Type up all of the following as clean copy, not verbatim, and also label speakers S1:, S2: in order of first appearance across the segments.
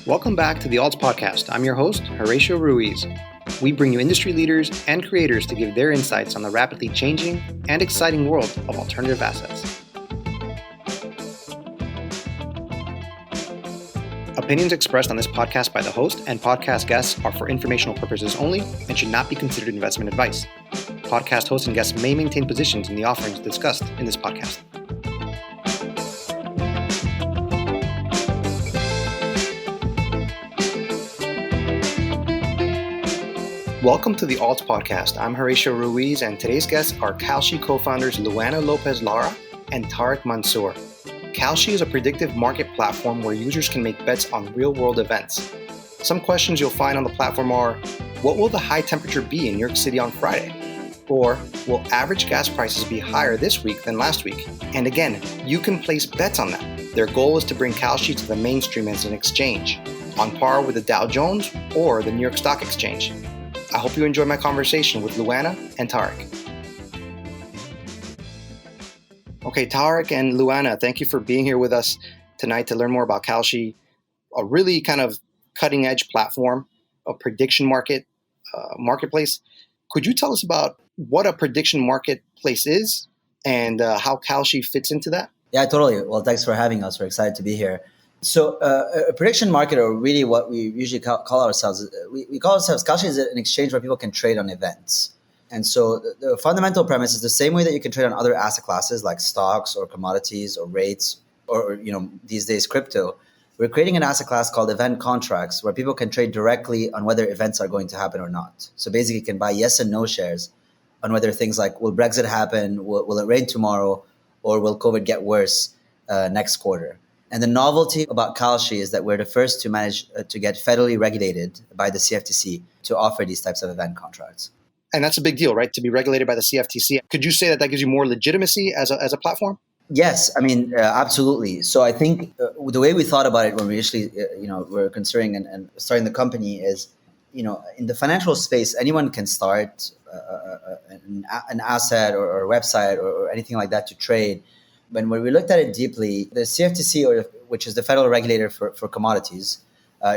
S1: Welcome back to the Alts Podcast. I'm your host, Horacio Ruiz. We bring you industry leaders and creators to give their insights on the rapidly changing and exciting world of alternative assets. Opinions expressed on this podcast by the host and podcast guests are for informational purposes only and should not be considered investment advice. Podcast hosts and guests may maintain positions in the offerings discussed in this podcast. Welcome to the Alts Podcast. I'm Horacio Ruiz, and today's guests are Kalshi co-founders Luana Lopes Lara and Tarek Mansour. Kalshi is a predictive market platform where users can make bets on real-world events. Some questions you'll find on the platform are, what will the high temperature be in New York City on Friday? Or, will average gas prices be higher this week than last week? And again, you can place bets on that. Their goal is to bring Kalshi to the mainstream as an exchange, on par with the Dow Jones or the New York Stock Exchange. I hope you enjoy my conversation with Luana and Tarek. Okay, Tarek and Luana, thank you for being here with us tonight to learn more about Kalshi, a really kind of cutting-edge platform, a prediction marketplace. Could you tell us about what a prediction marketplace is and how Kalshi fits into that?
S2: Yeah, totally. Well, thanks for having us. We're excited to be here. So a prediction market, or really what we usually call ourselves, we call ourselves, Kalshi is an exchange where people can trade on events. And so the fundamental premise is the same way that you can trade on other asset classes like stocks or commodities or rates or these days crypto. We're creating an asset class called event contracts where people can trade directly on whether events are going to happen or not. So basically you can buy yes and no shares on whether things like, will Brexit happen, will it rain tomorrow, or will COVID get worse next quarter. And the novelty about Kalshi is that we're the first to manage to get federally regulated by the CFTC to offer these types of event contracts.
S1: And that's a big deal, right? To be regulated by the CFTC. Could you say that gives you more legitimacy as a platform?
S2: Yes, I mean, absolutely. So I think the way we thought about it when we initially, were considering and starting the company is, in the financial space, anyone can start an asset or a website or anything like that to trade. When we looked at it deeply, the CFTC, which is the federal regulator for commodities,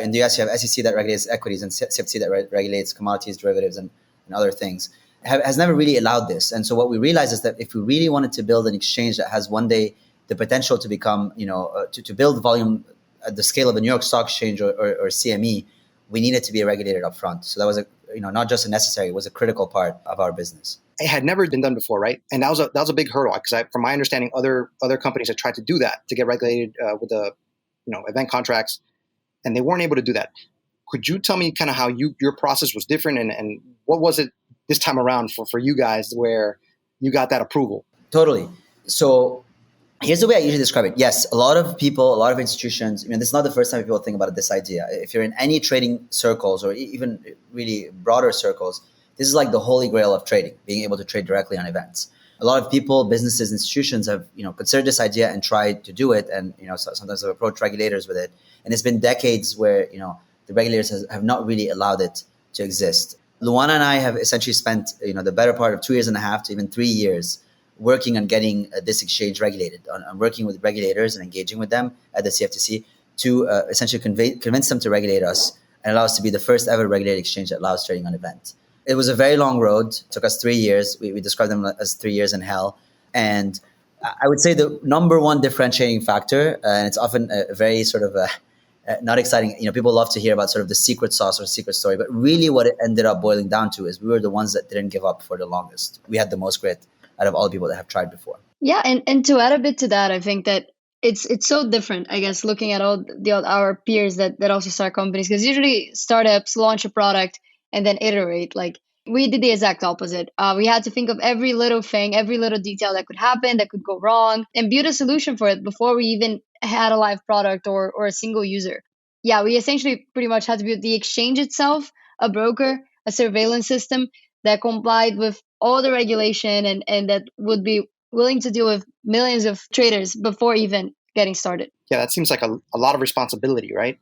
S2: in the US you have SEC that regulates equities and CFTC that regulates commodities, derivatives, and other things, has never really allowed this. And so what we realized is that if we really wanted to build an exchange that has one day the potential to become, to build volume at the scale of the New York Stock Exchange or CME, we needed to be regulated up front. So that was not just a necessary, it was a critical part of our business.
S1: It had never been done before, right? And that was a big hurdle because from my understanding, other companies had tried to do that to get regulated with the event contracts, and they weren't able to do that. Could you tell me kind of how your process was different and what was it this time around for you guys where you got that approval?
S2: Totally. So here's the way I usually describe it. Yes, a lot of people, a lot of institutions, this is not the first time people think about this idea. If you're in any trading circles or even really broader circles, this is like the holy grail of trading, being able to trade directly on events. A lot of people, businesses, institutions have considered this idea and tried to do it, and sometimes have approached regulators with it. And it's been decades where the regulators have not really allowed it to exist. Luana and I have essentially spent the better part of 2.5 years to even 3 years working on getting this exchange regulated, on working with regulators and engaging with them at the CFTC to essentially convince them to regulate us and allow us to be the first ever regulated exchange that allows trading on events. It was a very long road. It took us 3 years. We describe them as 3 years in hell. And I would say the number one differentiating factor, and it's often a very sort of not exciting, people love to hear about sort of the secret sauce or secret story, but really what it ended up boiling down to is we were the ones that didn't give up for the longest. We had the most grit out of all the people that have tried before.
S3: Yeah, and to add a bit to that, I think that it's so different, I guess, looking at all our peers that also start companies, because usually startups launch a product and then iterate. Like we did the exact opposite. We had to think of every little thing, every little detail that could happen, that could go wrong, and build a solution for it before we even had a live product or a single user. Yeah, we essentially pretty much had to build the exchange itself, a broker, a surveillance system that complied with all the regulation and that would be willing to deal with millions of traders before even getting started.
S1: Yeah, that seems like a lot of responsibility, right?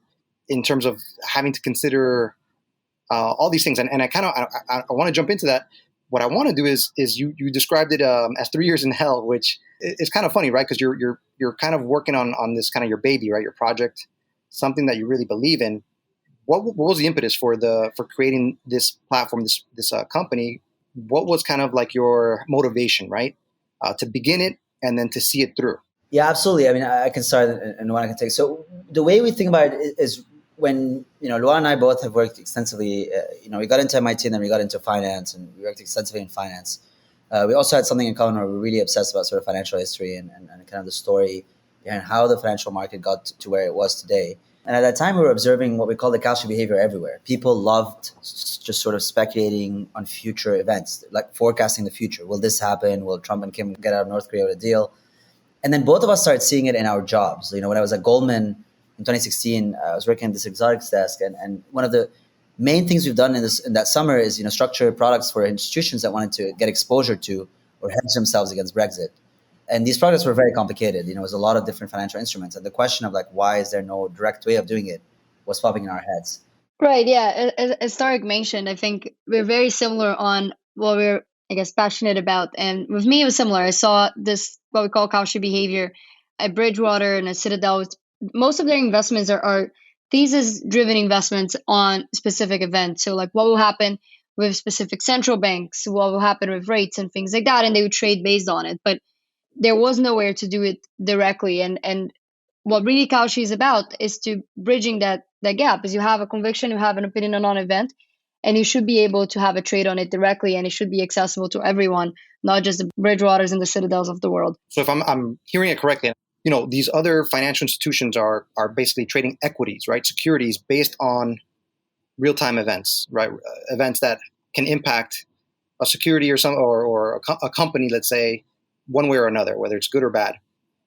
S1: In terms of having to consider all these things. And I want to jump into that. What I want to do is you described it as 3 years in hell, which is kind of funny, right? Because you're kind of working on this kind of your baby, right? Your project. something that you really believe in. What was the impetus for creating this platform, this company? What was kind of like your motivation, right, to begin it and then to see it through?
S2: Yeah, absolutely. I mean, I can start and Luana can take. So the way we think about it is when, Luana and I both have worked extensively. We got into MIT and then we got into finance, and we worked extensively in finance. We also had something in common where we're really obsessed about sort of financial history and kind of the story behind how the financial market got to where it was today. And at that time, we were observing what we call the Kalshi behavior everywhere. People loved just sort of speculating on future events, like forecasting the future. Will this happen? Will Trump and Kim get out of North Korea with a deal? And then both of us started seeing it in our jobs. When I was at Goldman in 2016, I was working at this exotics desk. And one of the main things we've done in that summer is, structure products for institutions that wanted to get exposure to or hedge themselves against Brexit. And these products were very complicated. It was a lot of different financial instruments. And the question of why is there no direct way of doing it was popping in our heads.
S3: Right. Yeah. As Tarek mentioned, I think we're very similar on what we're, I guess, passionate about. And with me, it was similar. I saw this, what we call Kalshi behavior at Bridgewater and at Citadel. Most of their investments are thesis-driven investments on specific events. So what will happen with specific central banks, what will happen with rates and things like that. And they would trade based on it. But there was nowhere to do it directly. And what really Kalshi is about is to bridging that gap. Is you have a conviction, you have an opinion on an event, and you should be able to have a trade on it directly, and it should be accessible to everyone, not just the Bridgewaters and the Citadels of the world.
S1: So if I'm hearing it correctly, these other financial institutions are basically trading equities, right? Securities based on real-time events, right? Events that can impact a security or a company, let's say, one way or another, whether it's good or bad.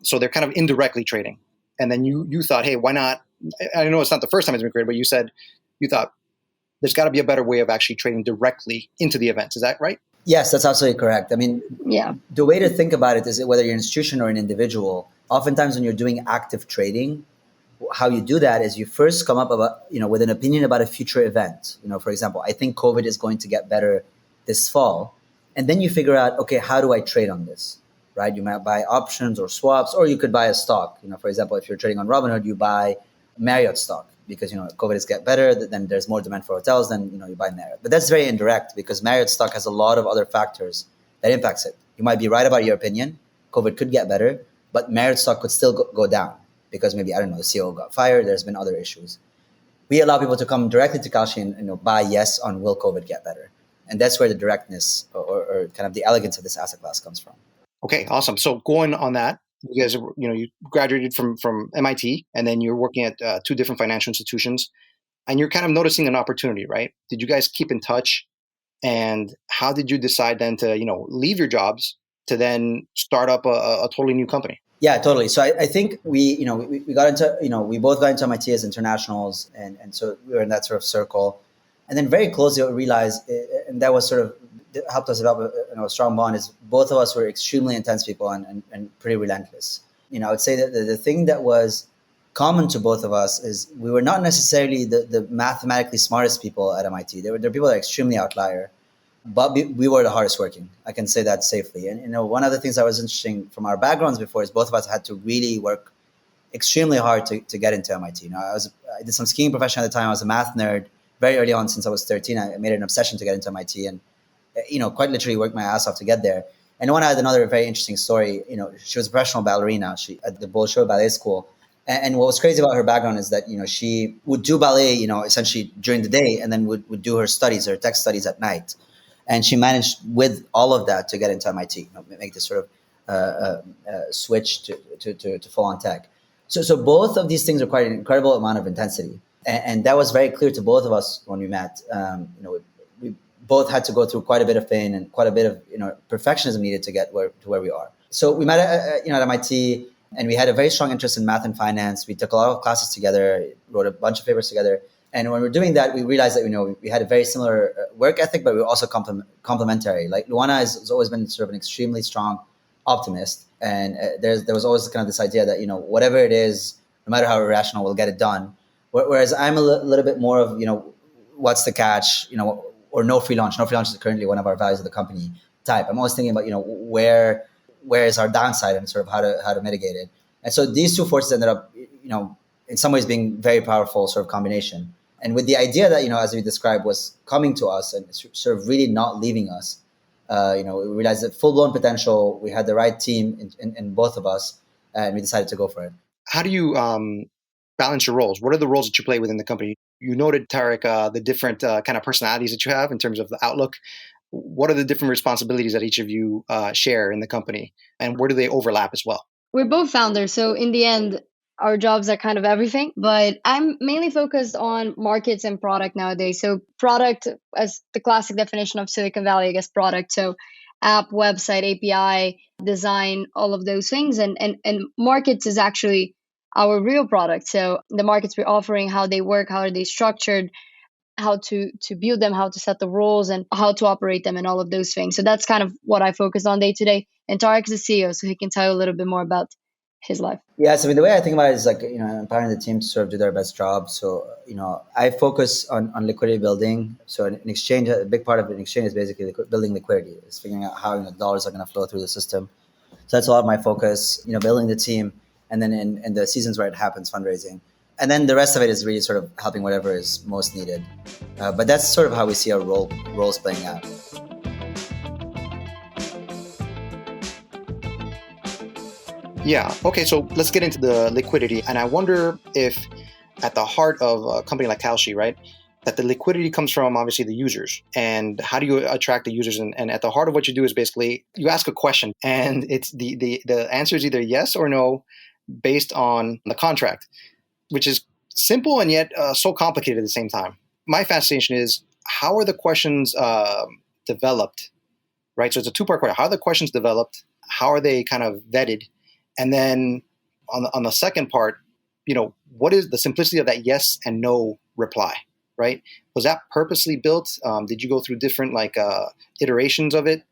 S1: So they're kind of indirectly trading. And then you thought, hey, why not? I know it's not the first time it's been created, but you thought there's got to be a better way of actually trading directly into the events. Is that right?
S2: Yes, that's absolutely correct. I mean,
S3: yeah.
S2: The way to think about it is whether you're an institution or an individual, oftentimes when you're doing active trading, how you do that is you first come up with an opinion about a future event. For example, I think COVID is going to get better this fall. And then you figure out, okay, how do I trade on this? Right? You might buy options or swaps, or you could buy a stock. For example, if you're trading on Robinhood, you buy Marriott stock because, COVID is get better, then there's more demand for hotels, then, you buy Marriott. But that's very indirect because Marriott stock has a lot of other factors that impacts it. You might be right about your opinion. COVID could get better, but Marriott stock could still go down because maybe, I don't know, the CEO got fired. There's been other issues. We allow people to come directly to Kalshi and, buy yes on will COVID get better. And that's where the directness or kind of the elegance of this asset class comes from.
S1: Okay, awesome. So going on that, you guys, you graduated from MIT, and then you're working at two different financial institutions, and you're kind of noticing an opportunity, right? Did you guys keep in touch? And how did you decide then to, leave your jobs to then start up a totally new company?
S2: Yeah, totally. So I think we got into, we both got into MIT as internationals, and so we were in that sort of circle. And then very closely we realized, and that was sort of helped us develop a strong bond, is both of us were extremely intense people and pretty relentless. I would say that the thing that was common to both of us is we were not necessarily the mathematically smartest people at MIT. There were people that are extremely outlier, but we were the hardest working. I can say that safely. And one of the things that was interesting from our backgrounds before is both of us had to really work extremely hard to get into MIT. I did some skiing profession at the time. I was a math nerd very early on. Since I was 13, I made it an obsession to get into MIT and quite literally worked my ass off to get there. And Luana had another very interesting story. She was a professional ballerina. She at the Bolshoi Ballet School. And what was crazy about her background is that, she would do ballet, essentially during the day, and then would do her studies, her tech studies at night. And she managed with all of that to get into MIT, make this sort of switch to full on tech. So both of these things required an incredible amount of intensity. And that was very clear to both of us when we met. We both had to go through quite a bit of pain and quite a bit of perfectionism needed to get to where we are. So we met at MIT, and we had a very strong interest in math and finance. We took a lot of classes together, wrote a bunch of papers together. And when we were doing that, we realized that we had a very similar work ethic, but we were also complementary. Like Luana has always been sort of an extremely strong optimist, and there was always kind of this idea that whatever it is, no matter how irrational, we'll get it done. Whereas I'm a little bit more of what's the catch, or no free lunch. No free lunch is currently one of our values of the company type. I'm always thinking about where is our downside and sort of how to mitigate it. And so these two forces ended up in some ways being very powerful sort of combination. And with the idea that, as we described, was coming to us and sort of really not leaving us, we realized that full-blown potential, we had the right team in both of us, and we decided to go for it.
S1: How do you balance your roles? What are the roles that you play within the company? You noted, Tarek, the different kind of personalities that you have in terms of the outlook. What are the different responsibilities that each of you share in the company, and where do they overlap as well?
S3: We're both founders, so in the end, our jobs are kind of everything, but I'm mainly focused on markets and product nowadays. So product, as the classic definition of Silicon Valley, I guess product. So app, website, API, design, all of those things. And markets is actually our real product. So the markets we're offering, how they work, how are they structured, how to build them, how to set the rules, and how to operate them, and all of those things. So that's kind of what I focus on day to day. And Tarek is the CEO, so he can tell you a little bit more about his life.
S2: Yeah, so the way I think about it is empowering the team to sort of do their best job. So, I focus on liquidity building. So an exchange, a big part of an exchange is basically building liquidity. It's figuring out how dollars are going to flow through the system. So that's a lot of my focus, building the team. And then in the seasons where it happens, fundraising. And then the rest of it is really sort of helping whatever is most needed. But that's sort of how we see our roles playing out.
S1: Yeah. Okay. So let's get into the liquidity. And I wonder if at the heart of a company like Kalshi, right, that the liquidity comes from obviously the users. And how do you attract the users? And at the heart of what you do is basically you ask a question, and it's the answer is either yes or no based on the contract, which is simple and yet so complicated at the same time. My fascination is how are the questions developed, right? So it's a two-part question. How are the questions developed? How are they kind of vetted? And then on the second part, what is the simplicity of that yes and no reply, right? Was that purposely built? Did you go through different iterations of it?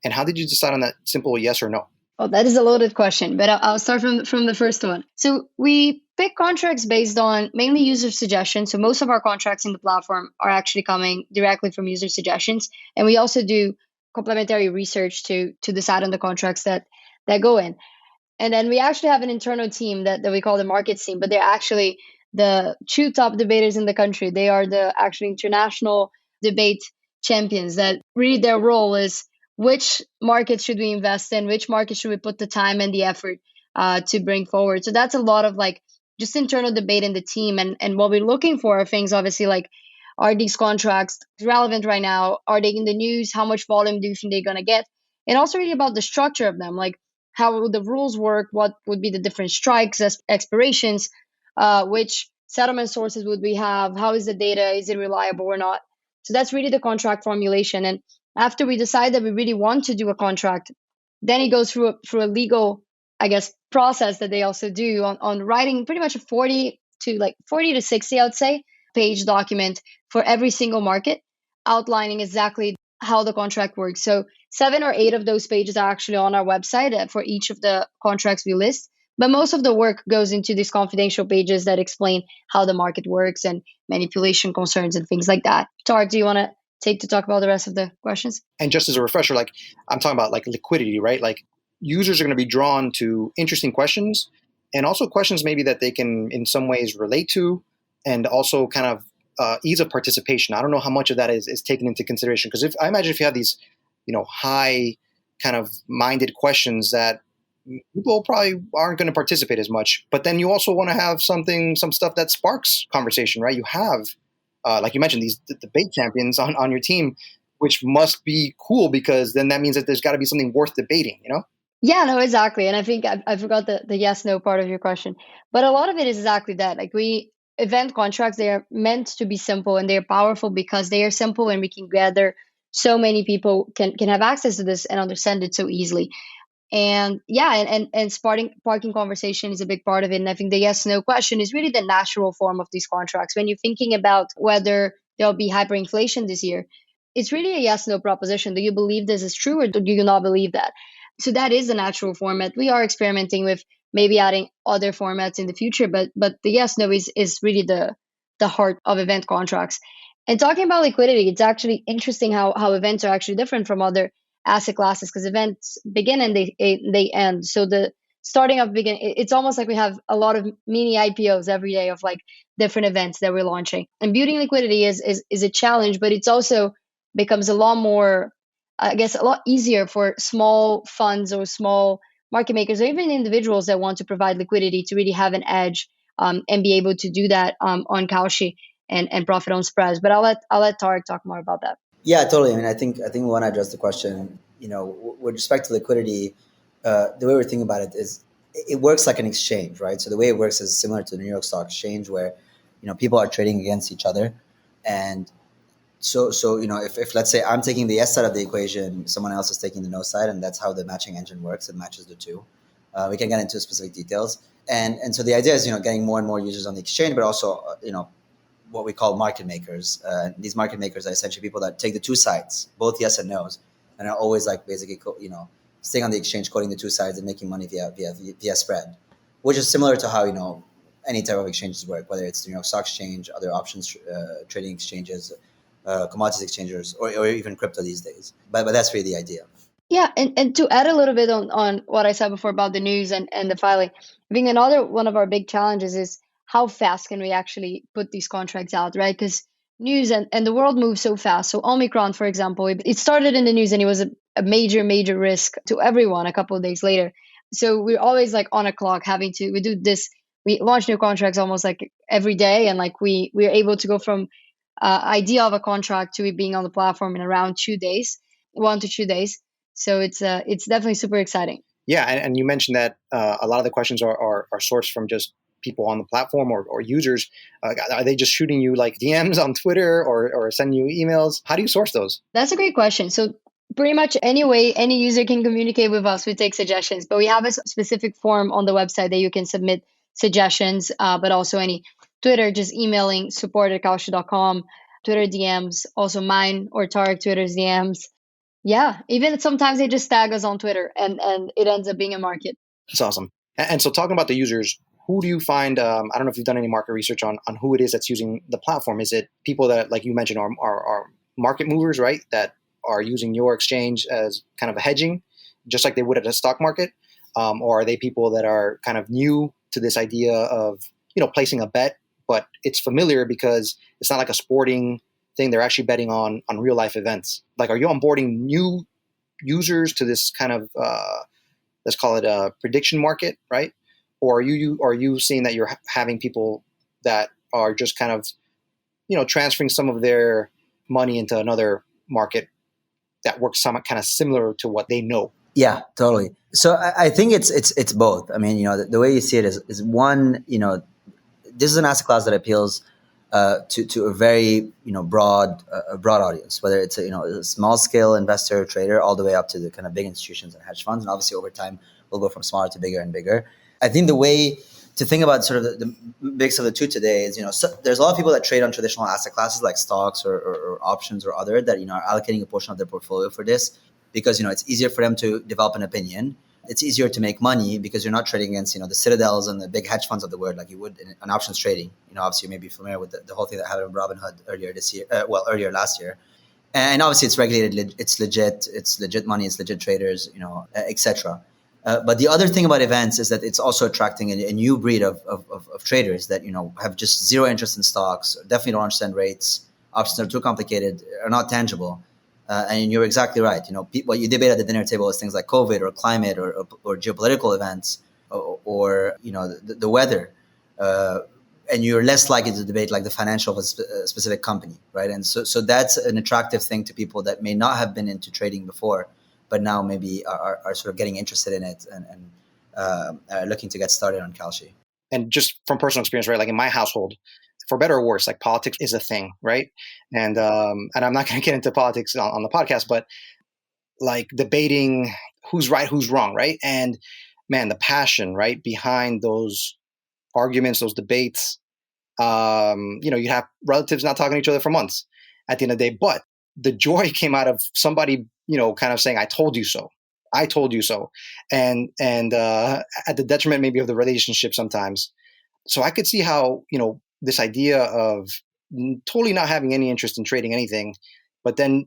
S1: And how did you decide on that simple yes or no?
S3: Oh, that is a loaded question, but I'll start from the first one. So we pick contracts based on mainly user suggestions. So most of our contracts in the platform are actually coming directly from user suggestions. And we also do complementary research to decide on the contracts that go in. And then we actually have an internal team that we call the markets team, but they're actually the two top debaters in the country. They are the actually international debate champions that really their role is which markets should we invest in, which market should we put the time and the effort to bring forward. So that's a lot of just internal debate in the team. And what we're looking for are things obviously are these contracts relevant right now? Are they in the news? How much volume do you think they're going to get? And also really about the structure of them, how would the rules work? What would be the different strikes, expirations? Which settlement sources would we have? How is the data? Is it reliable or not? So that's really the contract formulation. And after we decide that we really want to do a contract, then it goes through a legal, I guess, process that they also do on writing pretty much a 40 to 60, I would say, page document for every single market, outlining exactly how the contract works. So 7 or 8 of those pages are actually on our website for each of the contracts we list. But most of the work goes into these confidential pages that explain how the market works and manipulation concerns and things like that. Tarek, do you want to talk about the rest of the questions?
S1: And just as a refresher, I'm talking about liquidity, right? Users are going to be drawn to interesting questions, and also questions maybe that they can in some ways relate to, and also kind of ease of participation. I don't know how much of that is taken into consideration, because I imagine if you have these, high kind of minded questions that people probably aren't going to participate as much. But then you also want to have some stuff that sparks conversation, right? You have, like you mentioned, these debate champions on your team, which must be cool because then that means that there's got to be something worth debating,
S3: Yeah, no, exactly. And I think I forgot the yes, no part of your question. But a lot of it is exactly that. Event contracts, they are meant to be simple and they're powerful because they are simple and we can gather so many people can have access to this and understand it so easily. And yeah, and sparking conversation is a big part of it. And I think the yes, no question is really the natural form of these contracts. When you're thinking about whether there'll be hyperinflation this year, it's really a yes, no proposition. Do you believe this is true or do you not believe that? So that is the natural format. We are experimenting with maybe adding other formats in the future, but the yes, no is really the heart of event contracts. And talking about liquidity, it's actually interesting how events are actually different from other asset classes because events begin and they end. So the starting up begin, it's almost like we have a lot of mini IPOs every day of like different events that we're launching. And building liquidity is a challenge, but it's also becomes a lot more, I guess, a lot easier for small funds or small market makers or even individuals that want to provide liquidity to really have an edge, and be able to do that on Kalshi and profit on spreads. But I'll let Tarek talk more about that.
S2: Yeah, totally. I mean, I think we want to address the question. With respect to liquidity, the way we're thinking about it is it works like an exchange, right? So the way it works is similar to the New York Stock Exchange, where people are trading against each other, and so if let's say I'm taking the yes side of the equation, someone else is taking the no side, and that's how the matching engine works. It matches the two. We can get into specific details, and so the idea is getting more and more users on the exchange, but also what we call market makers. These market makers are essentially people that take the two sides, both yes and no's, and are always like basically staying on the exchange, quoting the two sides and making money via spread, which is similar to how any type of exchanges work, whether it's the New York Stock Exchange, other options trading exchanges, commodities exchanges, or even crypto these days. But that's really the idea.
S3: Yeah, and to add a little bit on what I said before about the news and the filing, I think another one of our big challenges is how fast can we actually put these contracts out, right? Because news and the world moves so fast. So Omicron, for example, it started in the news and it was a major, major risk to everyone a couple of days later. So we're always like on a clock we do this, we launch new contracts almost like every day. And like we're able to go from idea of a contract to it being on the platform in around 2 days, 1 to 2 days. So it's definitely super exciting.
S1: Yeah, and you mentioned that a lot of the questions are sourced from just people on the platform or users. Are they just shooting you like DMs on Twitter or sending you emails? How do you source those?
S3: That's a great question. So pretty much any way any user can communicate with us, we take suggestions. But we have a specific form on the website that you can submit suggestions, but also any Twitter, just emailing support@kalshi.com, Twitter DMs, also mine or Tarek Twitter's DMs. Yeah, even sometimes they just tag us on Twitter and it ends up being a market.
S1: That's awesome. And so talking about the users, who do you find, I don't know if you've done any market research on who it is that's using the platform. Is it people that, like you mentioned, are market movers, right? That are using your exchange as kind of a hedging, just like they would at a stock market? Or are they people that are kind of new to this idea of, placing a bet, but it's familiar because it's not like a sporting thing. They're actually betting on real life events. Like, are you onboarding new users to this kind of, let's call it a prediction market, right? Or are you seeing that you're having people that are just kind of, transferring some of their money into another market that works somewhat kind of similar to what they know?
S2: Yeah, totally. So I think it's both. I mean, the way you see it is one, this is an asset class that appeals to a very broad audience, whether it's a small scale investor trader all the way up to the kind of big institutions and hedge funds, and obviously over time we'll go from smaller to bigger and bigger. I think the way to think about sort of the mix of the two today is so there's a lot of people that trade on traditional asset classes like stocks or options or other that are allocating a portion of their portfolio for this because it's easier for them to develop an opinion. It's easier to make money because you're not trading against the Citadels and the big hedge funds of the world like you would in options trading. Obviously you may be familiar with the whole thing that happened in Robinhood earlier last year, and obviously it's regulated, it's legit money, it's legit traders, etc. But the other thing about events is that it's also attracting a new breed of traders that have just zero interest in stocks, definitely don't understand rates, options are too complicated, are not tangible. And you're exactly right. What you debate at the dinner table is things like COVID or climate or geopolitical events or the weather, and you're less likely to debate like the financial of a specific company, right? And so that's an attractive thing to people that may not have been into trading before, but now maybe are sort of getting interested in it and are looking to get started on Kalshi.
S1: And just from personal experience, right? Like in my household, for better or worse, like politics is a thing, right? And I'm not going to get into politics on the podcast, but like debating who's right, who's wrong, right? And man, the passion, right, behind those arguments, those debates. You have relatives not talking to each other for months at the end of the day, but the joy came out of somebody, kind of saying, "I told you so. I told you so," and at the detriment maybe of the relationship sometimes. So I could see how this idea of totally not having any interest in trading anything, but then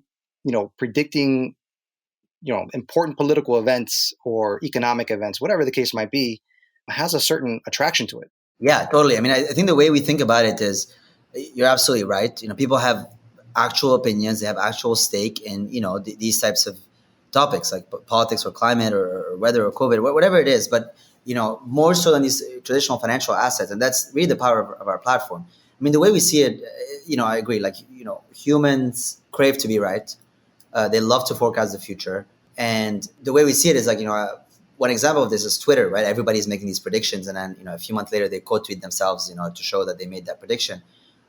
S1: predicting important political events or economic events, whatever the case might be, has a certain attraction to it.
S2: Yeah, totally. I mean, I think the way we think about it is, you're absolutely right. People have actual opinions, they have actual stake in these types of topics like politics or climate or weather or COVID, whatever it is. But more so than these traditional financial assets, and that's really the power of our platform. I mean, the way we see it, I agree. Like humans crave to be right. They love to forecast the future, and the way we see it is like one example of this is Twitter, right? Everybody's making these predictions, and then a few months later they quote tweet themselves, to show that they made that prediction.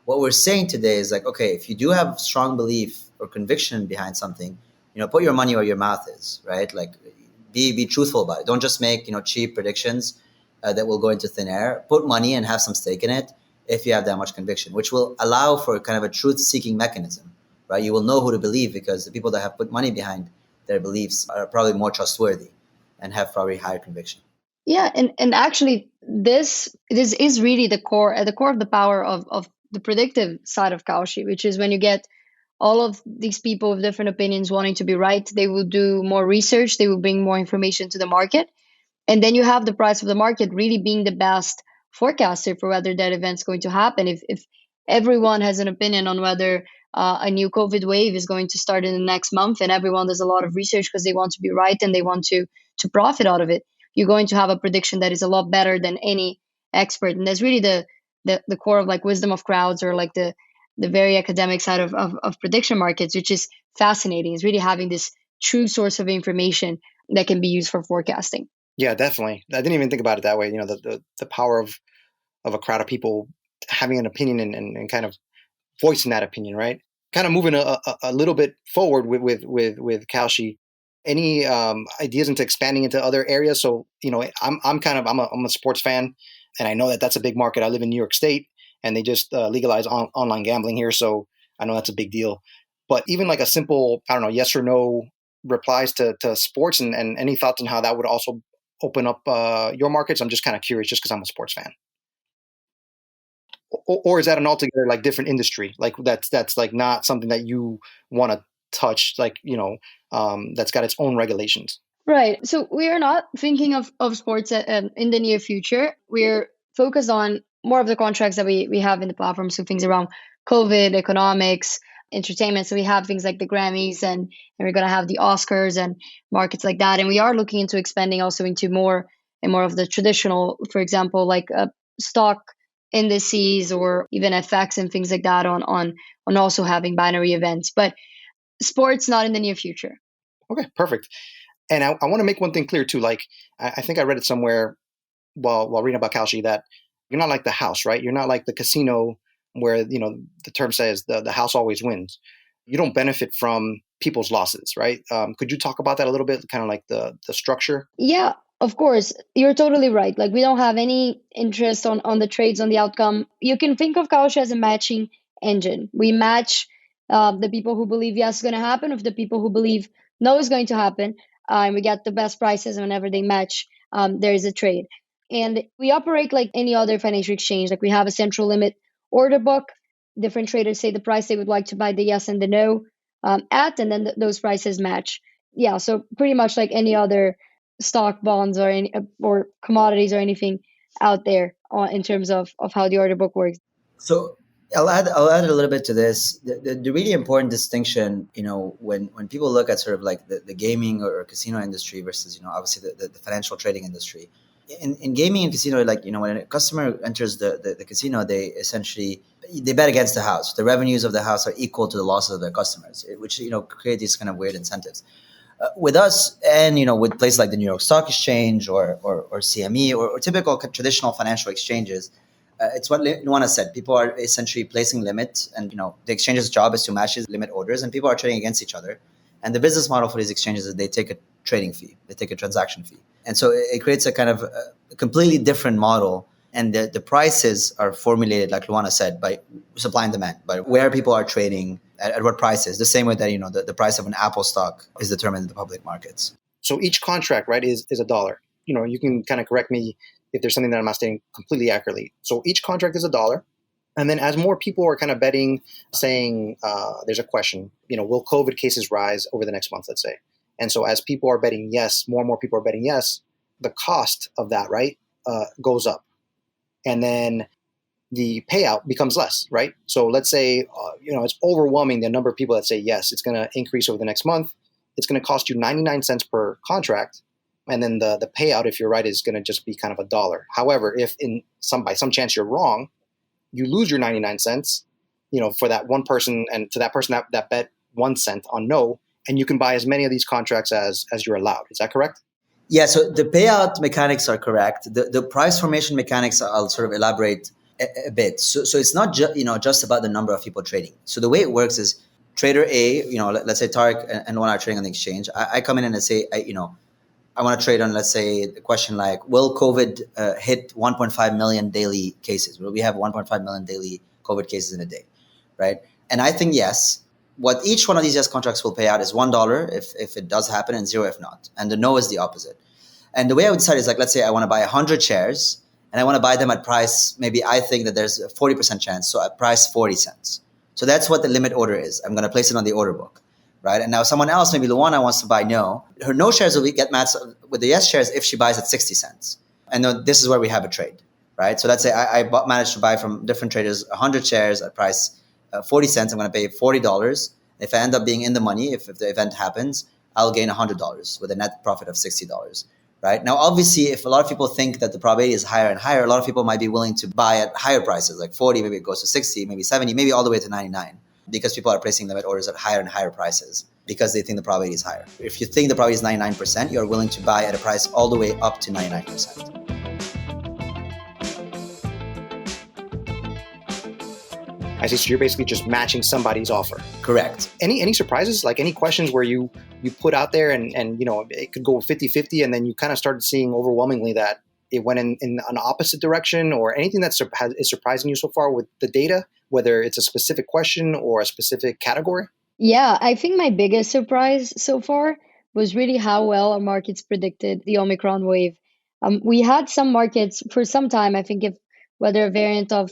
S2: What we're saying today is like, okay, if you do have strong belief or conviction behind something, put your money where your mouth is, right? Like, be truthful about it. Don't just make cheap predictions that will go into thin air. Put money and have some stake in it if you have that much conviction, which will allow for kind of a truth-seeking mechanism, right? You will know who to believe because the people that have put money behind their beliefs are probably more trustworthy and have probably higher conviction.
S3: Yeah, and actually, this is really the core at the core of the power of the predictive side of Kalshi, which is when you get all of these people with different opinions wanting to be right, they will do more research, they will bring more information to the market, and then you have the price of the market really being the best forecaster for whether that event's going to happen. If everyone has an opinion on whether a new COVID wave is going to start in the next month, and everyone does a lot of research because they want to be right and they want to profit out of it, you're going to have a prediction that is a lot better than any expert. And that's really the core of like wisdom of crowds, or like the very academic side of prediction markets, which is fascinating. Is really having this true source of information that can be used for forecasting.
S1: Yeah, definitely. I didn't even think about it that way. The power of a crowd of people having an opinion and kind of voicing that opinion, right? Kind of moving a little bit forward with Kalshi. Any ideas into expanding into other areas? So I'm a sports fan, and I know that that's a big market. I live in New York State, and they just legalized online gambling here, so I know that's a big deal. But even like a simple, I don't know, yes or no replies to sports, and any thoughts on how that would also open up your markets? I'm just kind of curious, just because I'm a sports fan. Or is that an altogether like different industry? Like that's like not something that you want to touch, like that's got its own regulations.
S3: Right. So we are not thinking of sports in the near future. We're focused on more of the contracts that we have in the platform. So things around COVID, economics, entertainment. So we have things like the Grammys, and we're going to have the Oscars and markets like that. And we are looking into expanding also into more and more of the traditional, for example, like stock indices or even FX and things like that on also having binary events. But sports, not in the near future.
S1: Okay, perfect. And I want to make one thing clear too. Like I think I read it somewhere while reading about Kalshi that you're not like the house, right? You're not like the casino where the term says the house always wins. You don't benefit from people's losses, right? Could you talk about that a little bit, kind of like the structure?
S3: Yeah, of course. You're totally right. Like we don't have any interest on the trades, on the outcome. You can think of Kalshi as a matching engine. We match the people who believe yes is going to happen with the people who believe no is going to happen. And we get the best prices whenever they match. There is a trade. And we operate like any other financial exchange. Like we have a central limit order book. Different traders say the price they would like to buy the yes and the no at, and then those prices match. Yeah, so pretty much like any other stock, bonds, or commodities or anything out there in terms of how the order book works.
S2: So I'll add a little bit to this. The really important distinction, when people look at sort of like the gaming or casino industry versus, obviously the financial trading industry. In gaming and casino, like, when a customer enters the casino, they essentially, they bet against the house. The revenues of the house are equal to the losses of their customers, which, create these kind of weird incentives. With us and, with places like the New York Stock Exchange or CME or typical traditional financial exchanges, it's what Luana said. People are essentially placing limits, and the exchange's job is to match these limit orders, and people are trading against each other. And the business model for these exchanges is they take a trading fee, they take a transaction fee, and so it creates a kind of a completely different model. And the prices are formulated, like Luana said, by supply and demand, by where people are trading at what prices. The same way that the price of an Apple stock is determined in the public markets.
S1: So each contract, right, is $1. You can kind of correct me if there's something that I'm not stating completely accurately. So each contract is $1. And then as more people are kind of betting, saying there's a question, will COVID cases rise over the next month, let's say. And so as people are betting yes, more and more people are betting yes, the cost of that, right, goes up. And then the payout becomes less, right? So let's say, it's overwhelming the number of people that say yes, it's going to increase over the next month. It's going to cost you 99 cents per contract. And then the payout, if you're right, is going to just be kind of $1. However, if by some chance you're wrong, you lose your 99 cents, for that one person, and to that person that bet 1 cent on no, and you can buy as many of these contracts as you're allowed. Is that correct?
S2: Yeah, so the payout mechanics are correct. The price formation mechanics, I'll sort of elaborate a bit. So it's not just about the number of people trading. So the way it works is trader A, let's say Tarek and Luana are trading on the exchange. I come in and I say, I want to trade on, let's say, a question like, will COVID hit 1.5 million daily cases? Will we have 1.5 million daily COVID cases in a day, right? And I think yes. What each one of these yes contracts will pay out is $1 if it does happen, and 0 if not. And the no is the opposite. And the way I would decide is like, let's say I want to buy 100 shares and I want to buy them at price, maybe I think that there's a 40% chance, so at price 40 cents. So that's what the limit order is. I'm going to place it on the order book, right? And now someone else, maybe Luana, wants to buy no. Her no shares will get matched with the yes shares if she buys at 60 cents. And then this is where we have a trade, right? So let's say I managed to buy from different traders 100 shares at price 40 cents. I'm going to pay $40. If I end up being in the money, if the event happens, I'll gain $100 with a net profit of $60, right? Now, obviously, if a lot of people think that the probability is higher and higher, a lot of people might be willing to buy at higher prices, like 40, maybe it goes to 60, maybe 70, maybe all the way to 99, because people are placing limit orders at higher and higher prices because they think the probability is higher. If you think the probability is 99%, you're willing to buy at a price all the way up to 99%.
S1: I see. So you're basically just matching somebody's offer.
S2: Correct.
S1: Any surprises? Like any questions where you put out there and it could go 50-50 and then you kind of started seeing overwhelmingly that it went in an opposite direction, or anything that is surprising you so far with the data, whether it's a specific question or a specific category?
S3: Yeah, I think my biggest surprise so far was really how well our markets predicted the Omicron wave. We had some markets for some time, I think, whether a variant of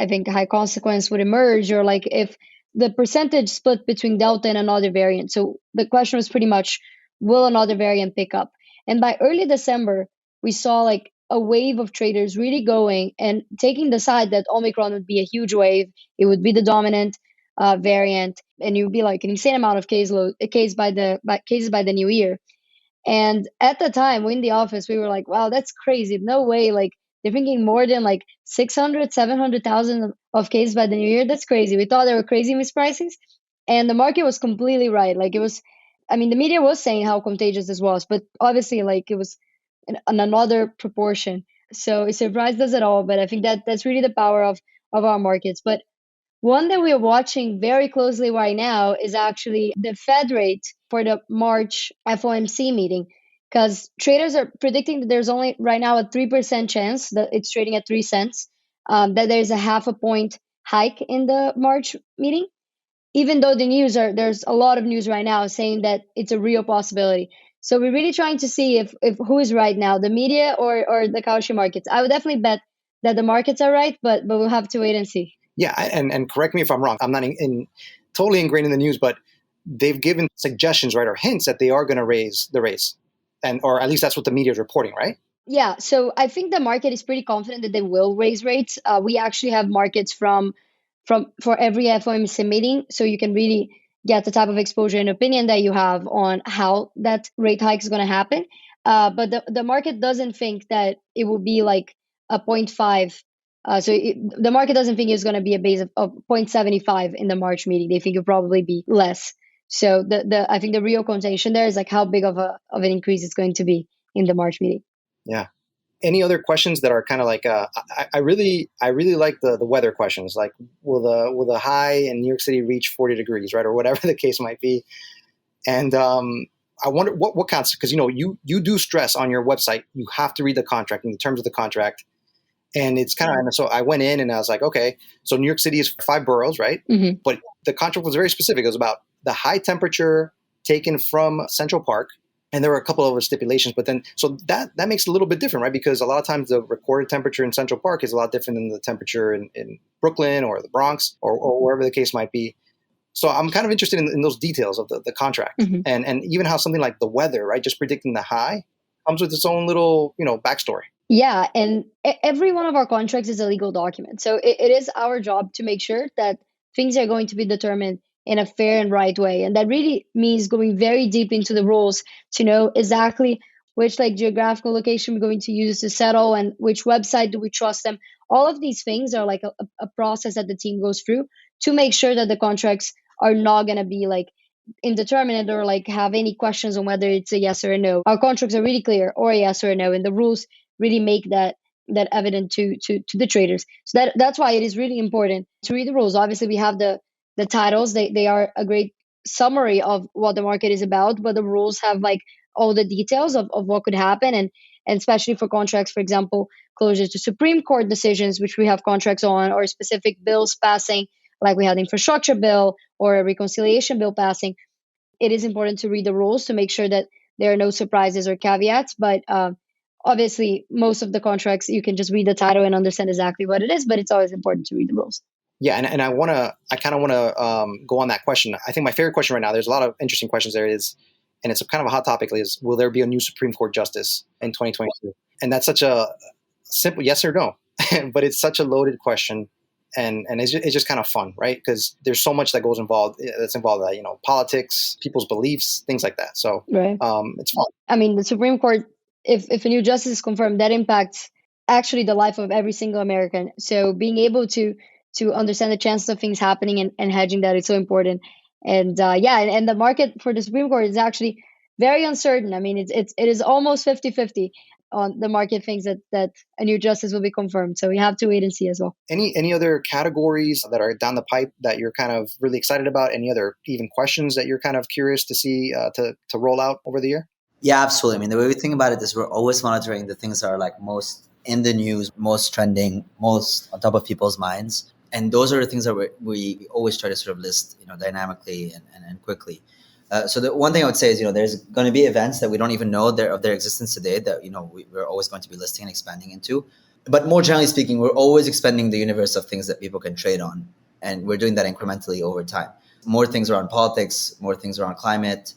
S3: high consequence would emerge, or like if the percentage split between Delta and another variant. So the question was pretty much, will another variant pick up? And by early December, we saw like a wave of traders really going and taking the side that Omicron would be a huge wave. It would be the dominant variant, and it would be like an insane amount of cases by the new year. And at the time, we in the office, we were like, wow, that's crazy. No way. Like, they're thinking more than like 600, 700,000 of cases by the new year. That's crazy. We thought they were crazy misprices. And the market was completely right. Like the media was saying how contagious this was, but obviously like it was in another proportion. So it surprised us at all. But I think that's really the power of our markets. But one that we're watching very closely right now is actually the Fed rate for the March FOMC meeting, because traders are predicting that there's only right now a 3% chance that it's trading at 3 cents, that there's a half a point hike in the March meeting, even though there's a lot of news right now saying that it's a real possibility. So we're really trying to see if who is right now, the media or the Kalshi markets. I would definitely bet that the markets are right, but we'll have to wait and see.
S1: Yeah, and correct me if I'm wrong. I'm not totally ingrained in the news, but they've given suggestions, right, or hints that they are going to raise the rates, or at least that's what the media is reporting, right?
S3: Yeah, so I think the market is pretty confident that they will raise rates. We actually have markets for every FOMC meeting, so you can really get the type of exposure and opinion that you have on how that rate hike is going to happen. But the market doesn't think that it will be like a 0.5. The market doesn't think it's going to be a base of 0.75 in the March meeting. They think it'll probably be less. So I think the real contention there is like how big of an increase it's going to be in the March meeting.
S1: Yeah. Any other questions that are kind of like I really like the weather questions, like will the high in New York City reach 40 degrees, right, or whatever the case might be. And I wonder what counts, because you do stress on your website you have to read the contract and the terms of the contract. And it's kind of, so I went in and I was like, okay, so New York City is 5 boroughs, right?
S3: Mm-hmm.
S1: But the contract was very specific. It was about the high temperature taken from Central Park. And there were a couple of other stipulations, but then, so that makes it a little bit different, right? Because a lot of times the recorded temperature in Central Park is a lot different than the temperature in Brooklyn or the Bronx or wherever the case might be. So I'm kind of interested in those details of the contract, and even how something like the weather, right, just predicting the high, comes with its own little, backstory.
S3: Yeah, and every one of our contracts is a legal document. So it is our job to make sure that things are going to be determined in a fair and right way. And that really means going very deep into the rules to know exactly which like geographical location we're going to use to settle and which website do we trust them. All of these things are like a process that the team goes through to make sure that the contracts are not going to be like indeterminate or like have any questions on whether it's a yes or a no. Our contracts are really clear, or a yes or a no, and the rules really make that evident to the traders. So that's why it is really important to read the rules. Obviously, we have the titles; they are a great summary of what the market is about, but the rules have like all the details of what could happen, and especially for contracts, for example, closure to Supreme Court decisions, which we have contracts on, or specific bills passing, like we had infrastructure bill or a reconciliation bill passing. It is important to read the rules to make sure that there are no surprises or caveats. But obviously, most of the contracts, you can just read the title and understand exactly what it is, but it's always important to read the rules.
S1: Yeah, and I kind of want to go on that question. I think my favorite question right now, there's a lot of interesting questions there, is, and it's kind of a hot topic, is will there be a new Supreme Court justice in 2022? And that's such a simple yes or no, but it's such a loaded question. And it's just kind of fun, right? Because there's so much that's involved, politics, people's beliefs, things like that. So
S3: right.
S1: It's fun.
S3: I mean, the Supreme Court, if a new justice is confirmed, that impacts actually the life of every single American. So being able to understand the chances of things happening and hedging that is so important. And and the market for the Supreme Court is actually very uncertain. I mean, it is almost 50-50 on the market thinks that a new justice will be confirmed. So we have to wait and see as well.
S1: Any other categories that are down the pipe that you're kind of really excited about? Any other even questions that you're kind of curious to see to roll out over the year?
S2: Yeah, absolutely. I mean, the way we think about it is we're always monitoring the things that are like most in the news, most trending, most on top of people's minds. And those are the things that we always try to sort of list, dynamically and quickly. So the one thing I would say is, there's going to be events that we don't even know of their existence today that, we're always going to be listing and expanding into. But more generally speaking, we're always expanding the universe of things that people can trade on. And we're doing that incrementally over time. More things around politics, more things around climate,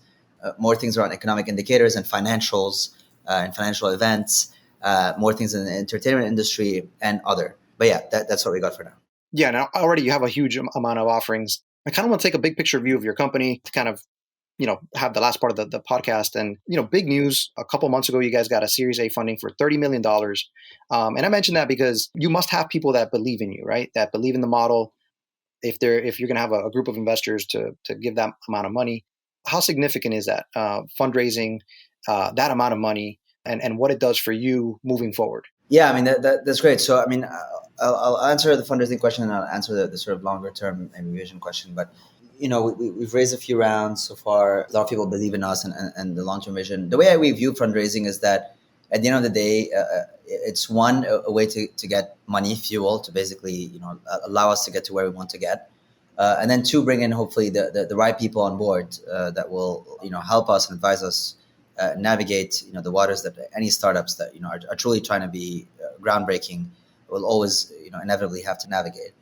S2: more things around economic indicators and financials and financial events, more things in the entertainment industry and other. But yeah, that's what we got for now.
S1: Yeah, now already you have a huge amount of offerings. I kind of want to take a big picture view of your company to kind of have the last part of the podcast. And, big news, a couple months ago, you guys got a Series A funding for $30 million. And I mentioned that because you must have people that believe in you, right? That believe in the model. If you're going to have a group of investors to give that amount of money, how significant is that fundraising, that amount of money, and what it does for you moving forward?
S2: Yeah, I mean, that's great. So, I mean, I'll answer the fundraising question and I'll answer the sort of longer term and vision question. But we've raised a few rounds so far. A lot of people believe in us and the long-term vision. The way we view fundraising is that at the end of the day, it's one, a way to get money, fuel, to basically, allow us to get to where we want to get. And then two, bring in hopefully the right people on board that will, help us and advise us navigate, the waters that any startups that, are truly trying to be groundbreaking will always, inevitably have to navigate.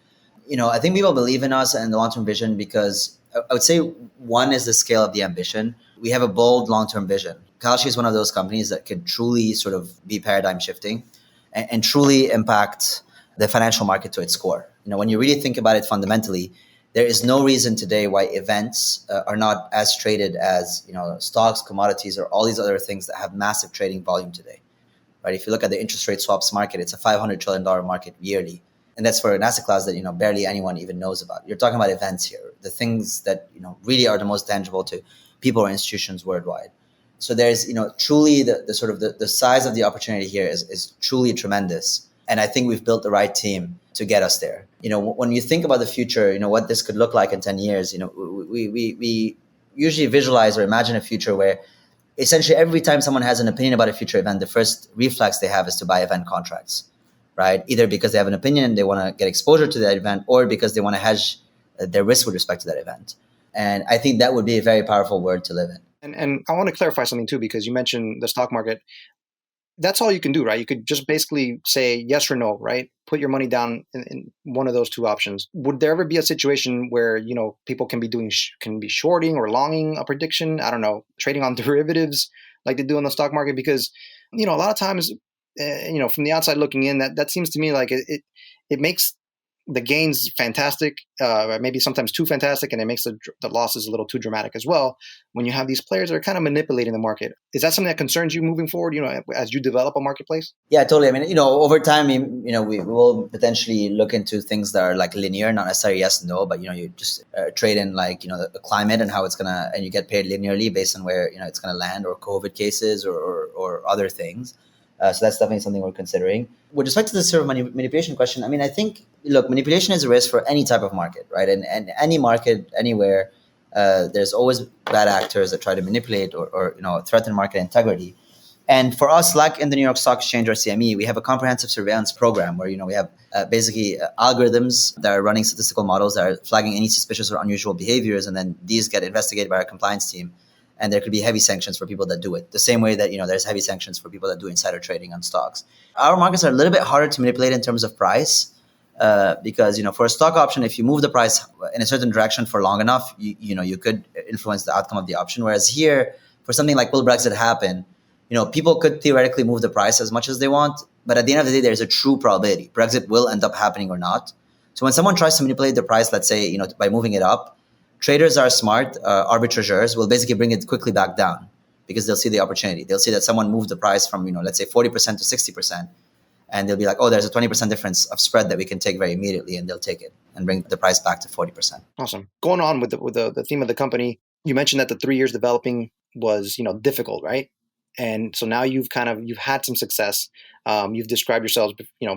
S2: I think people believe in us and the long-term vision because I would say one is the scale of the ambition. We have a bold long-term vision. Kalshi is one of those companies that could truly sort of be paradigm shifting and truly impact the financial market to its core. When you really think about it fundamentally, there is no reason today why events are not as traded as, stocks, commodities, or all these other things that have massive trading volume today, right? If you look at the interest rate swaps market, it's a $500 trillion market yearly. And that's for an asset class that, barely anyone even knows about. You're talking about events here, the things that, really are the most tangible to people or institutions worldwide. So there's, truly the sort of the size of the opportunity here is truly tremendous. And I think we've built the right team to get us there. When you think about the future, what this could look like in 10 years, we usually visualize or imagine a future where essentially every time someone has an opinion about a future event, the first reflex they have is to buy event contracts. Right? Either because they have an opinion and they want to get exposure to that event, or because they want to hedge their risk with respect to that event. And I think that would be a very powerful world to live in.
S1: And I want to clarify something too, because you mentioned the stock market. that's all you can do, right? You could just basically say yes or no, right? Put your money down in one of those two options. Would there ever be a situation where, people can be shorting or longing a prediction? I don't know, trading on derivatives like they do in the stock market? Because, a lot of times, from the outside looking in, that seems to me like it makes the gains fantastic, maybe sometimes too fantastic, and it makes the losses a little too dramatic as well. When you have these players that are kind of manipulating the market, is that something that concerns you moving forward? As you develop a marketplace?
S2: Yeah, totally. I mean, over time, we will potentially look into things that are like linear, not necessarily yes, no, but you just trade in like the climate and how it's gonna, and you get paid linearly based on where it's gonna land, or COVID cases, or other things. So that's definitely something we're considering. With respect to the sort of manipulation question, I mean, I think, look, manipulation is a risk for any type of market, right? And any market, anywhere, there's always bad actors that try to manipulate or threaten market integrity. And for us, like in the New York Stock Exchange or CME, we have a comprehensive surveillance program where we have basically algorithms that are running statistical models that are flagging any suspicious or unusual behaviors, and then these get investigated by our compliance team. And there could be heavy sanctions for people that do it. The same way that there's heavy sanctions for people that do insider trading on stocks. Our markets are a little bit harder to manipulate in terms of price, because for a stock option, if you move the price in a certain direction for long enough, you could influence the outcome of the option. Whereas here, for something like will Brexit happen, people could theoretically move the price as much as they want, but at the end of the day, there's a true probability Brexit will end up happening or not. So when someone tries to manipulate the price, let's say by moving it up, traders are smart, arbitrageurs will basically bring it quickly back down because they'll see the opportunity. They'll see that someone moved the price from, let's say 40% to 60%. And they'll be like, oh, there's a 20% difference of spread that we can take very immediately. And they'll take it and bring the price back to 40%.
S1: Awesome. Going on with the theme of the company, you mentioned that the 3 years developing was, difficult, right? And so now you've had some success. You've described yourselves,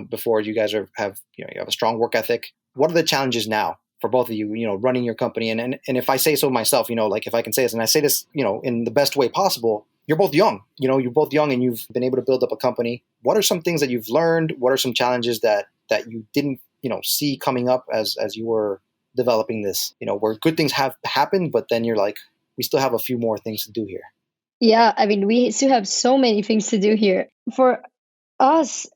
S1: before. You guys have you have a strong work ethic. What are the challenges now for both of you, running your company? And if I say so myself, like if I can say this, and I say this, in the best way possible, you're both young, you're both young and you've been able to build up a company. What are some things that you've learned? What are some challenges that you didn't, see coming up as you were developing this, where good things have happened, but then you're like, we still have a few more things to do here?
S3: Yeah, I mean, we still have so many things to do here. For us,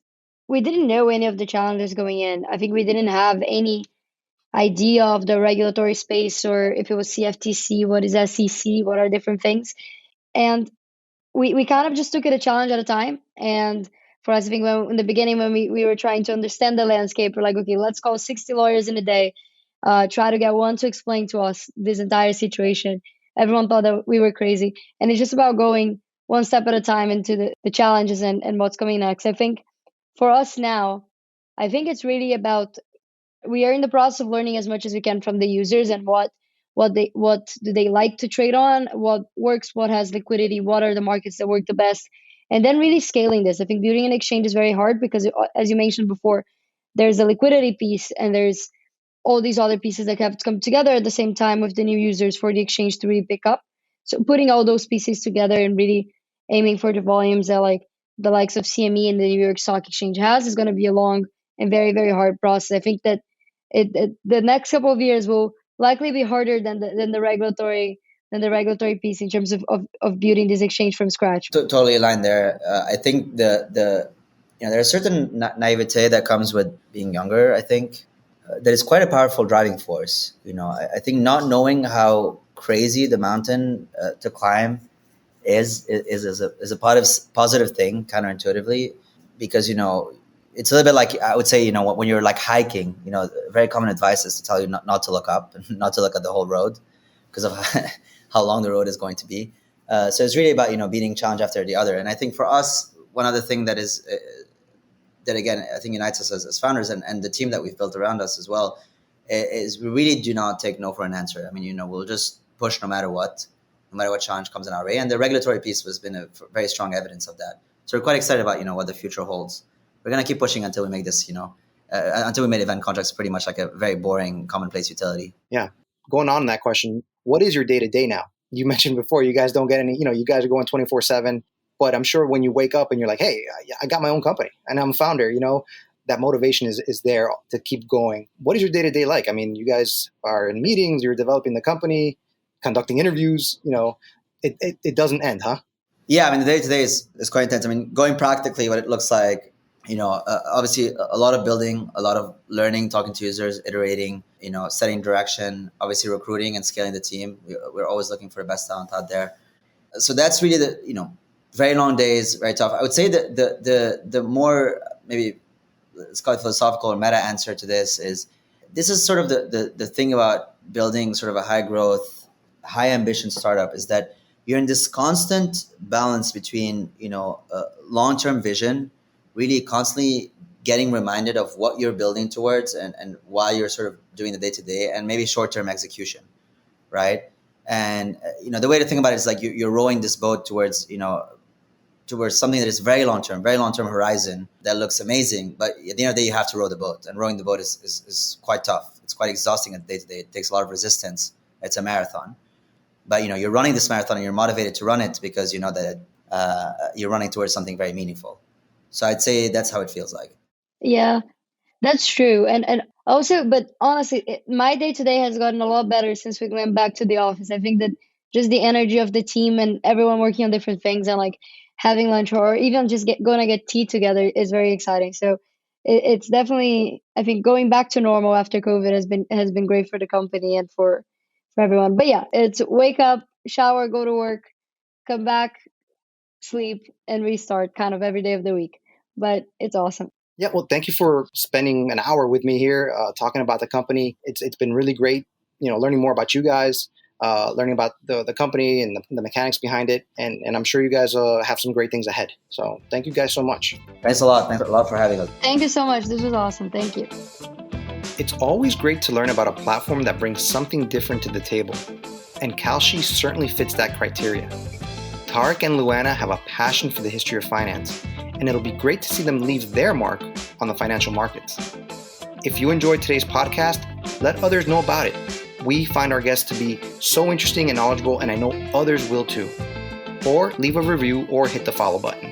S3: we didn't know any of the challenges going in. I think we didn't have any idea of the regulatory space, or if it was CFTC, what is SEC, what are different things. And we kind of just took it a challenge at a time. And for us, I think in the beginning, when we were trying to understand the landscape, we're like, okay, let's call 60 lawyers in a day, try to get one to explain to us this entire situation. Everyone thought that we were crazy. And it's just about going one step at a time into the challenges and what's coming next. I think for us now, I think it's really about, we are in the process of learning as much as we can from the users and what do they like to trade on, what works, what has liquidity, what are the markets that work the best, and then really scaling this. I think building an exchange is very hard because, as you mentioned before, there's a liquidity piece and there's all these other pieces that have to come together at the same time with the new users for the exchange to really pick up. So putting all those pieces together and really aiming for the volumes that like the likes of CME and the New York Stock Exchange has is going to be a long and very, very hard process. I think that the next couple of years will likely be harder than the regulatory piece in terms of building this exchange from scratch.
S2: Totally aligned there. I think there's a certain naivete that comes with being younger. I think that is quite a powerful driving force. I think not knowing how crazy the mountain to climb is a positive thing, counterintuitively, because it's a little bit like, I would say, when you're like hiking, very common advice is to tell you not to look up, not to look at the whole road because of how long the road is going to be. So it's really about, beating challenge after the other. And I think for us, one other thing that is, that again, I think unites us as founders and the team that we've built around us as well, is we really do not take no for an answer. I mean, we'll just push no matter what challenge comes in our way. And the regulatory piece has been a very strong evidence of that. So we're quite excited about, what the future holds. We're going to keep pushing until we make this, until we made event contracts pretty much like a very boring, commonplace utility.
S1: Yeah. Going on in that question, what is your day-to-day now? You mentioned before, you guys don't get any, you guys are going 24/7, but I'm sure when you wake up and you're like, hey, I got my own company and I'm a founder, that motivation is there to keep going. What is your day-to-day like? I mean, you guys are in meetings, you're developing the company, conducting interviews, it doesn't end, huh?
S2: Yeah, I mean, the day to day is quite intense. I mean, going practically, what it looks like, obviously a lot of building, a lot of learning, talking to users, iterating, setting direction, obviously recruiting and scaling the team. We're always looking for the best talent out there. So that's really very long days, very tough. I would say that the more maybe let's call it philosophical or meta answer to this is sort of the thing about building sort of a high growth, high ambition startup is that you're in this constant balance between long-term vision, really constantly getting reminded of what you're building towards and why you're sort of doing the day-to-day, and maybe short-term execution, right? And the way to think about it is like you're rowing this boat towards something that is very long-term horizon that looks amazing, but at the end of the day you have to row the boat, and rowing the boat is quite tough. It's quite exhausting at the day-to-day. It takes a lot of resistance. It's a marathon. But you're running this marathon and you're motivated to run it because you know that you're running towards something very meaningful. So I'd say that's how it feels like.
S3: Yeah, that's true. And also, but honestly, my day to day has gotten a lot better since we went back to the office. I think that just the energy of the team and everyone working on different things and like having lunch or even just going to get tea together is very exciting. So it's definitely, I think, going back to normal after COVID has been great for the company and for everyone. But yeah, it's wake up, shower, go to work, come back, sleep, and restart kind of every day of the week. But it's awesome.
S1: Yeah, well, thank you for spending an hour with me here talking about the company. It's been really great, learning more about you guys, learning about the company and the mechanics behind it. And I'm sure you guys have some great things ahead. So thank you guys so much.
S2: Thanks a lot. Thanks a lot for having us.
S3: Thank you so much. This was awesome. Thank you.
S1: It's always great to learn about a platform that brings something different to the table. And Kalshi certainly fits that criteria. Tarek and Luana have a passion for the history of finance, and it'll be great to see them leave their mark on the financial markets. If you enjoyed today's podcast, let others know about it. We find our guests to be so interesting and knowledgeable, and I know others will too. Or leave a review or hit the follow button.